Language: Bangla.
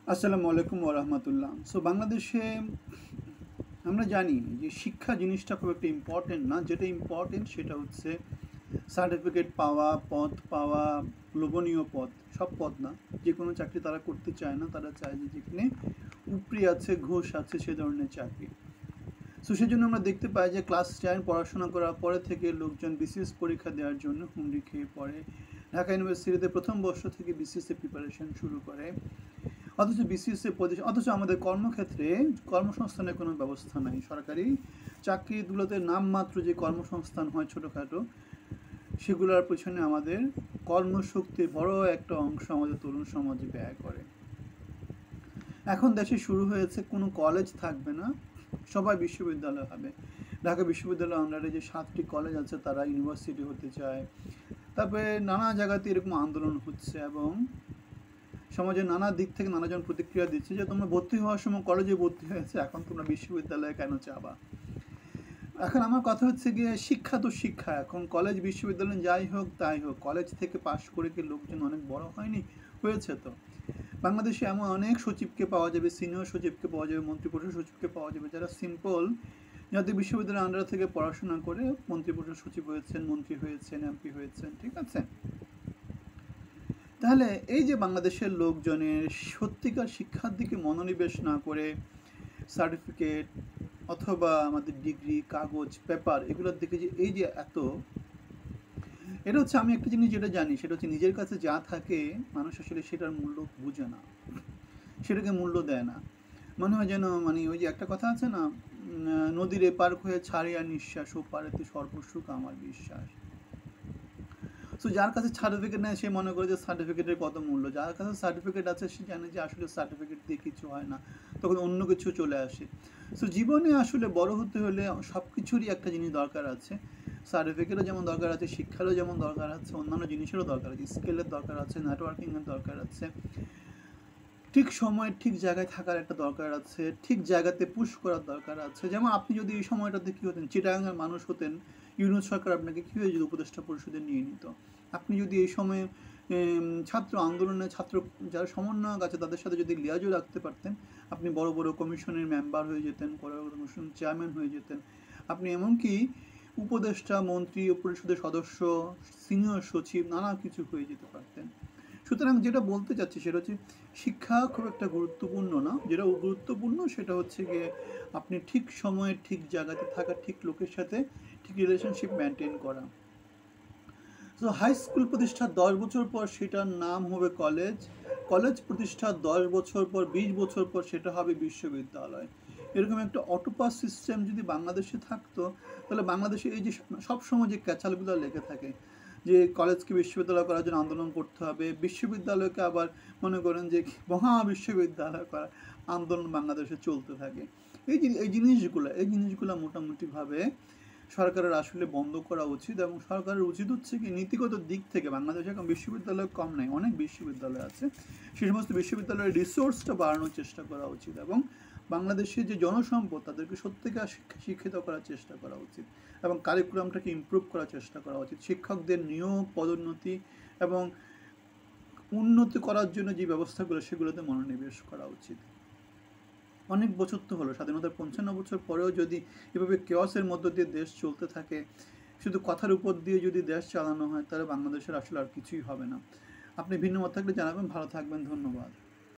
আসসালামু আলাইকুম ওয়া রাহমাতুল্লাহ। সো বাংলাদেশে আমরা জানি যে শিক্ষা জিনিসটা খুব একটা ইম্পর্টেন্ট না। যেটা ইম্পর্টেন্ট সেটা হচ্ছে সার্টিফিকেট পাওয়া, পদ পাওয়া, লোভনীয় পদ। সব পদ না। যে কোনো চাকরি তারা করতে চায় না। তারা চায় যে যেখানে উপরি আছে, ঘুষ আছে সে ধরনের চাকরি। সো সেজন্য আমরা দেখতে পাই যে ক্লাস 10 পড়াশোনা করার পরে থেকে লোকজন বিসিএস পরীক্ষা দেওয়ার জন্য হুমড়ি খেয়ে পড়ে। ঢাকা ইউনিভার্সিটিতে প্রথম বর্ষ থেকে বিসিএস প্রিপারেশন শুরু করে। অথচ বিসিএস এর পজিশন, অথচ আমাদের কর্মক্ষেত্রে কর্মসংস্থানের কোনো ব্যবস্থা নাই। সরকারি চাকরিগুলোতে নামমাত্র যে কর্মসংস্থান হয় ছোটোখাটো, সেগুলোর পেছনে আমাদের কর্মশক্তির বড় একটা অংশ আমাদের তরুণ সমাজে ব্যয় করে। এখন দেশে শুরু হয়েছে কোনো কলেজ থাকবে না, সবাই বিশ্ববিদ্যালয় হবে। ঢাকা বিশ্ববিদ্যালয়ের আন্ডারে যে 7টি কলেজ আছে তারা ইউনিভার্সিটি হতে চায়। তারপরে নানা জায়গাতে এরকম আন্দোলন হচ্ছে এবং সমাজের নানা দিক থেকে নানাজন প্রতিক্রিয়া দিচ্ছে যে তোমরা ভর্তি হওয়ার সময় কলেজে ভর্তি হয়েছে, এখন তোমরা বিশ্ববিদ্যালয়ে কেন চাবা। এখন আমার কথা হচ্ছে গিয়ে শিক্ষা তো শিক্ষা, এখন কলেজ বিশ্ববিদ্যালয় যাই হোক তাই হোক, কলেজ থেকে পাশ করে কি লোকজন অনেক বড় হয়নি? হয়েছে তো। বাংলাদেশে এমন অনেক সচিবকে পাওয়া যাবে, সিনিয়র সচিবকে পাওয়া যাবে, মন্ত্রিপরিষদ সচিবকে পাওয়া যাবে, যারা সিম্পল জাতীয় বিশ্ববিদ্যালয়ের আন্ডার থেকে পড়াশোনা করে মন্ত্রিপরিষদ সচিব হয়েছেন, মন্ত্রী হয়েছেন, এমপি হয়েছেন, ঠিক আছে। তাহলে এই যে বাংলাদেশের লোকজনের সত্যিকার শিক্ষার দিকে মনোনিবেশ না করে সার্টিফিকেট অথবা আমাদের ডিগ্রি, কাগজ, পেপার এগুলোর দিকে যে এই যে এত, এটা হচ্ছে, আমি একটা জিনিস যেটা জানি সেটা হচ্ছে নিজের কাছে যা থাকে মানুষ আসলে সেটার মূল্য বুঝে না, সেটাকে মূল্য দেয় না। মনে হয় যেন মানে ওই যে একটা কথা আছে না, নদীর এপার হয়ে ছাড়িয়া নিঃশ্বাস ও পারেতে সর্বসুখ আমার বিশ্বাস। সো যার কাছে সার্টিফিকেট নেয় সে মনে করে যে সার্টিফিকেটের কত মূল্য, যার কাছে সার্টিফিকেট আছে সে জানে যে আসলে সার্টিফিকেট দিয়ে কিছু হয় না, তখন অন্য কিছু চলে আসে। সো জীবনে আসলে বড় হতে হলে সব কিছুরই একটা জিনিস দরকার আছে, সার্টিফিকেটও যেমন দরকার আছে, শিক্ষারও যেমন দরকার আছে, অন্যান্য জিনিসেরও দরকার আছে, স্কিলের দরকার আছে, নেটওয়ার্কিংয়ের দরকার আছে, ঠিক সময়ে ঠিক জায়গায় থাকার একটা দরকার আছে, ঠিক জায়গাতে পুশ করার দরকার আছে। যেমন আপনি যদি এই সময়টাতে কী হতেন, চিটাগাঙের মানুষ হতেন, ইউনুস সরকার আপনাকে কীভাবে যদি উপদেষ্টা পরিষদে নিয়ে নিত। আপনি যদি এই সময়ে ছাত্র আন্দোলনে ছাত্র যারা সমন্বয়ক আছে তাদের সাথে যদি লিয়াজও রাখতে পারতেন, আপনি বড় বড় কমিশনের মেম্বার হয়ে যেতেন, বড় বড় কমিশন চেয়ারম্যান হয়ে যেতেন। আপনি এমনকি উপদেষ্টা, মন্ত্রী, পরিষদের সদস্য, সিনিয়র সচিব, নানা কিছু হয়ে যেতে পারতেন। সুতরাং যেটা বলতে চাচ্ছি সেটা হচ্ছে শিক্ষা খুব একটা গুরুত্বপূর্ণ না, যেটা গুরুত্বপূর্ণ সেটা হচ্ছে গিয়ে আপনি ঠিক সময়ে ঠিক জায়গাতে থাকা, ঠিক লোকের সাথে ঠিক রিলেশনশিপ মেনটেন করা। তো হাই স্কুল প্রতিষ্ঠার 10 বছর পর সেটার নাম হবে কলেজ, কলেজ প্রতিষ্ঠার 10 বছর পর, 20 বছর পর সেটা হবে বিশ্ববিদ্যালয়। এরকম একটা অটোপাস সিস্টেম যদি বাংলাদেশে থাকতো, তাহলে বাংলাদেশে এই যে সবসময় যে ক্যাচালগুলো লেগে থাকে যে কলেজকে বিশ্ববিদ্যালয় করার জন্য আন্দোলন করতে হবে, বিশ্ববিদ্যালয়কে আবার মনে করেন যে মহা বিশ্ববিদ্যালয় করার আন্দোলন বাংলাদেশে চলতে থাকে। এই জিনিসগুলো মোটামুটিভাবে সরকারের আসলে বন্ধ করা উচিত, এবং সরকারের উচিত হচ্ছে কি নীতিগত দিক থেকে বাংলাদেশে এখন বিশ্ববিদ্যালয় কম নাই, অনেক বিশ্ববিদ্যালয় আছে, সেই সমস্ত বিশ্ববিদ্যালয়ের রিসোর্সটা বাড়ানোর চেষ্টা করা উচিত, এবং বাংলাদেশের যে জনসম্পদ তাদেরকে সত্যিকার শিক্ষিত করার চেষ্টা করা উচিত, এবং কারিকুলামটাকে ইমপ্রুভ করার চেষ্টা করা উচিত। শিক্ষকদের নিয়োগ, পদোন্নতি এবং উন্নতি করার জন্য যে ব্যবস্থাগুলো সেগুলোতে মনোনিবেশ করা উচিত। অনেক বছর তো হলো, স্বাধীনতার 55 বছর পরেও যদি এভাবে কেওয়াসের মধ্য দিয়ে দেশ চলতে থাকে, শুধু কথার উপর দিয়ে যদি দেশ চালানো হয়, তাহলে বাংলাদেশের আসলে আর কিছুই হবে না। আপনি ভিন্ন মত থাকলে জানাবেন। ভালো থাকবেন, ধন্যবাদ।